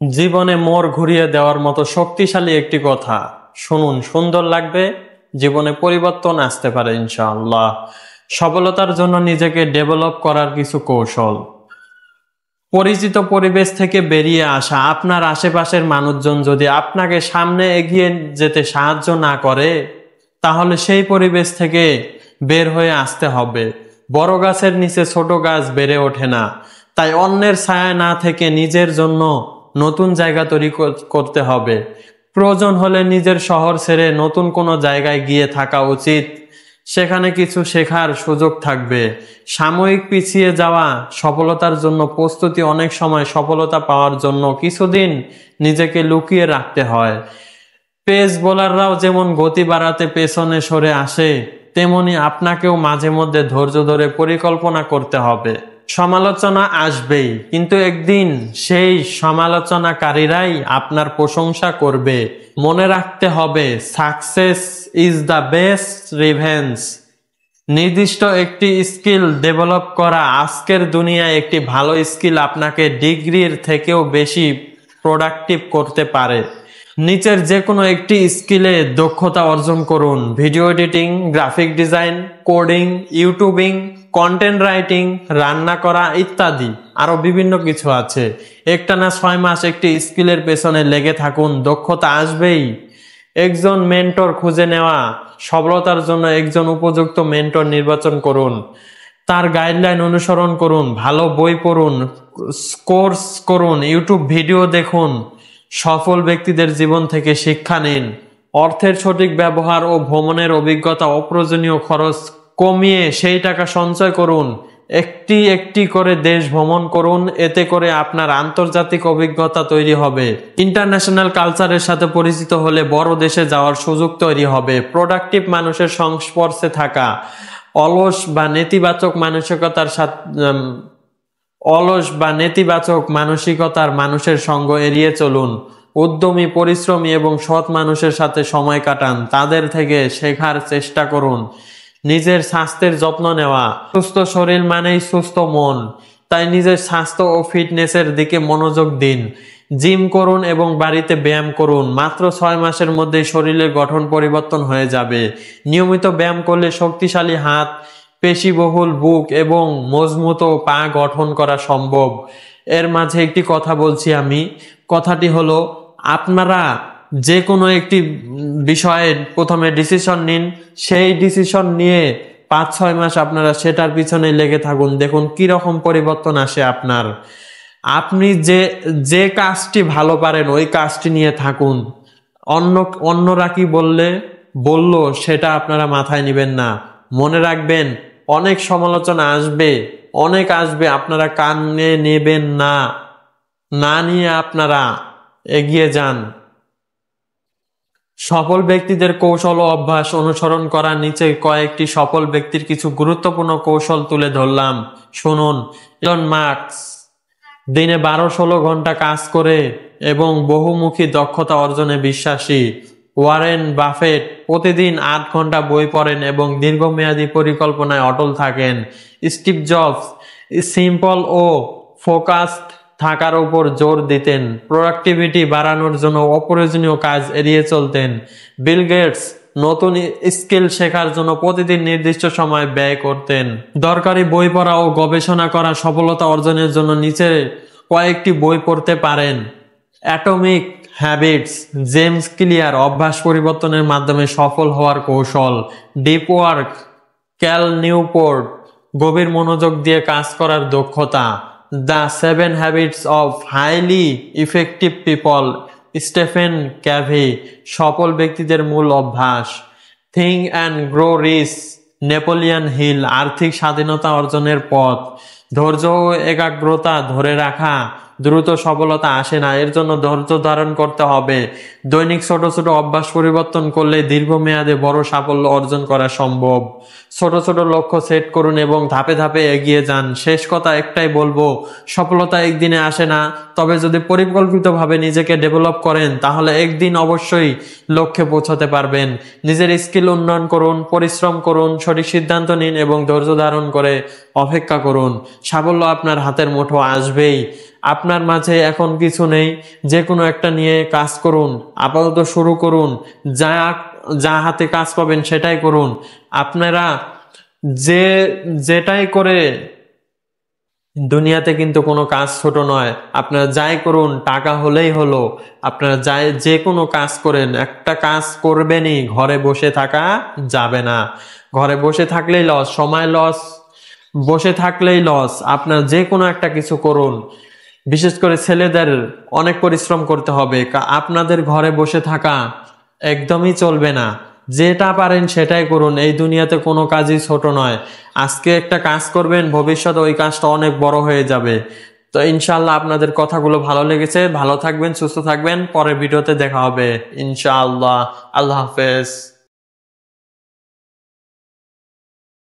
জীবনে মোড় ঘুরিয়ে দেওয়ার মতো শক্তিশালী একটি কথা শুনুন, সুন্দর লাগবে। জীবনে পরিবর্তন আসতে পারে ইনশাআল্লাহ। সফলতার জন্য নিজেকে ডেভেলপ করার কিছু কৌশল। পরিচিত পরিবেশ থেকে বেরিয়ে আসা। আপনার আশেপাশের মানুষজন যদি আপনাকে সামনে এগিয়ে যেতে সাহায্য না করে, তাহলে সেই পরিবেশ থেকে বের হয়ে আসতে হবে। বড় গাছের নিচে ছোট গাছ বেড়ে ওঠে না, তাই অন্যের ছায়া না থেকে নিজের জন্য নতুন জায়গা তৈরি করতে হবে। প্রয়োজন হলে নিজের শহর ছেড়ে নতুন কোনো জায়গায় গিয়ে থাকা উচিত। সেখানে কিছু শেখার সুযোগ থাকবে। সাময়িক পিছিয়ে যাওয়া সফলতার জন্য প্রস্তুতি। অনেক সময় সফলতা পাওয়ার জন্য কিছুদিন নিজেকে লুকিয়ে রাখতে হয়। পেস বোলাররাও যেমন গতি বাড়াতে পেছনে সরে আসে, তেমনি আপনাকেও মাঝে মধ্যে ধৈর্য ধরে পরিকল্পনা করতে হবে। সমালোচনা আসবেই, কিন্তু একদিন সেই সমালোচনাকারীরাই আপনার প্রশংসা করবে। মনে রাখতে হবে, success is the best revenge. নির্দিষ্ট একটি স্কিল ডেভেলপ করা। আজকের দুনিয়ায় একটি ভালো স্কিল আপনাকে ডিগ্রির থেকেও বেশি প্রোডাক্টিভ করতে পারে। নিচের যে কোনো একটি স্কিলে দক্ষতা অর্জন করুন। Video editing, graphic design, coding, YouTubing, content writing, রান্না করা ইত্যাদি। আরো বিভিন্ন কিছু আছে। একটানা 6 মাস একটি স্কিলের পেছনে লেগে থাকুন, দক্ষতা আসবেই। একজন মেন্টর খুঁজে নেওয়া। সফলতার জন্য একজন উপযুক্ত মেন্টর নির্বাচন করুন। তার গাইডলাইন অনুসরণ করুন, ভালো বই পড়ুন, কোর্স করুন, ইউটিউব ভিডিও দেখুন। সফল ব্যক্তিদের জীবন থেকে শিক্ষা নিন। অর্থের সঠিক ব্যবহার ও ভ্রমণের অভিজ্ঞতা। অপ্রয়োজনীয় খরচ কমিয়ে সেই টাকা সঞ্চয় করুন। একটি একটি করে দেশ ভ্রমণ করুন, এতে করে আপনার আন্তর্জাতিক অভিজ্ঞতা তৈরি হবে। ইন্টারন্যাশনাল কালচারের সাথে পরিচিত হলে বড় দেশে যাওয়ার সুযোগ তৈরি হবে। প্রোডাক্টিভ মানুষের সংস্পর্শে থাকা। অলস বা নেতিবাচক মানসিকতার মানুষের সঙ্গ এড়িয়ে চলুন। উদ্যমী, পরিশ্রমী এবং সৎ মানুষের সাথে সময় কাটান। তাদের থেকে শেখার চেষ্টা করুন। নিজের স্বাস্থ্যের যত্ন নেওয়া। সুস্থ শরীর মানেই সুস্থ মন, তাই নিজের স্বাস্থ্য ও ফিটনেসের দিকে মনোযোগ দিন। জিম করুন এবং বাড়িতে ব্যায়াম করুন। মাত্র 6 মাসের মধ্যেই শরীরের গঠন পরিবর্তন হয়ে যাবে। নিয়মিত ব্যায়াম করলে শক্তিশালী হাত, পেশিবহুল বুক এবং মজবুত পা গঠন করা সম্ভব। এর মাঝে একটি কথা বলছি আমি। কথাটি হলো, আপনারা যে কোনো একটি বিষয়ে প্রথমে ডিসিশন নিন। সেই ডিসিশন নিয়ে 5-6 মাস আপনারা সেটার পিছনে লেগে থাকুন। দেখুন কি রকম পরিবর্তন আসে আপনার। আপনি যে কাজটি ভালো পারেন ওই কাজটি নিয়ে থাকুন। অন্যরা কি বললো সেটা আপনারা মাথায় নেবেন না। মনে রাখবেন, অনেক সমালোচনা আসবে, অনেক আসবে, আপনারা কানে নেবেন না। না নিয়ে আপনারা এগিয়ে যান। সফল ব্যক্তিদের কৌশল ও অভ্যাস অনুসরণ করা। নিচে কয়েকটি সফল ব্যক্তির কিছু গুরুত্বপূর্ণ কৌশল তুলে ধরলাম, শুনুন। ইলন মাস্ক দিনে 12-16 ঘন্টা কাজ করে এবং বহুমুখী দক্ষতা অর্জনে বিশ্বাসী। ওয়ারেন বাফেট প্রতিদিন 8 ঘন্টা বই পড়েন এবং দীর্ঘমেয়াদী পরিকল্পনায় অটল থাকেন। স্টিভ জবস সিম্পল ও ফোকাসড থাকার উপর জোর দিতেন। প্রোডাক্টিভিটি বাড়ানোর জন্য অপ্রয়োজনীয় কাজ এড়িয়ে চলতেন। বিল গেটস নতুন স্কিল শেখার জন্য প্রতিদিন নির্দিষ্ট সময় ব্যয় করতেন। দরকারি বই পড়া ও গবেষণা করা। সফলতা অর্জনের জন্য নিচে কয়েকটি বই পড়তে পারেন। অ্যাটমিক হ্যাবিটস, জেমস ক্লিয়ার, অভ্যাস পরিবর্তনের মাধ্যমে সফল হওয়ার কৌশল। ডিপ ওয়ার্ক, ক্যাল নিউপোর্ট, গভীর মনোযোগ দিয়ে কাজ করার দক্ষতা। The 7 habits of highly effective people, Stephen Covey, সফল ব্যক্তিদের মূল অভ্যাস। Think and grow rich, Napoleon Hill, আর্থিক স্বাধীনতা অর্জনের পথ। ধৈর্য ও একাগ্রতা ধরে রাখা। দ্রুত সফলতা আসে না, এর জন্য ধৈর্য ধারণ করতে হবে। দৈনিক ছোট ছোট অভ্যাস পরিবর্তন করলে দীর্ঘমেয়াদে বড় সাফল্য অর্জন করা সম্ভব। ছোট ছোট লক্ষ্য সেট করুন এবং ধাপে ধাপে এগিয়ে যান। শেষ কথা একটাই বলবো, সফলতা একদিনে আসে না, তবে যদি পরিকল্পিতভাবে নিজেকে ডেভেলপ করেন তাহলে একদিন অবশ্যই লক্ষ্যে পৌঁছাতে পারবেন। নিজের স্কিল উন্নয়ন করুন, পরিশ্রম করুন, সঠিক সিদ্ধান্ত নিন এবং ধৈর্য ধারণ করে অপেক্ষা করুন। সাফল্য আপনার হাতের মুঠো আসবেই। আপনার মাঝে এখন কিছু নেই, যে কোনো একটা নিয়ে কাজ করুন, আপাতত শুরু করুন, যা যা হাতে কাজ পাবেন সেটাই করুন। আপনারা যে যেটাই করে দুনিয়াতে কিন্তু কোনো কাজ ছোট নয়। আপনারা যাই করুন, টাকা হলেই হলো। আপনারা যাই যে কোনো কাজ করেন, একটা কাজ করবেনই, ঘরে বসে থাকা যাবে না। ঘরে বসে থাকলেই লস, সময় লস, বসে থাকলেই লস। আপনারা যে কোনো একটা কিছু করুন। বিশেষ করে ছেলেদের অনেক পরিশ্রম করতে হবে। আপনাদের ঘরে বসে থাকা একদমই চলবে না। যেটা পারেন সেটাই করুন। এই দুনিয়াতে কোনো কাজই ছোট নয়। আজকে একটা কাজ করবেন, ভবিষ্যতে ওই কাজটা অনেক বড় হয়ে যাবে। তো ইনশাআল্লাহ আপনাদের কথাগুলো ভালো লেগেছে। ভালো থাকবেন, সুস্থ থাকবেন। পরের ভিডিওতে দেখা হবে ইনশাআল্লাহ। আল্লাহ হাফেজ।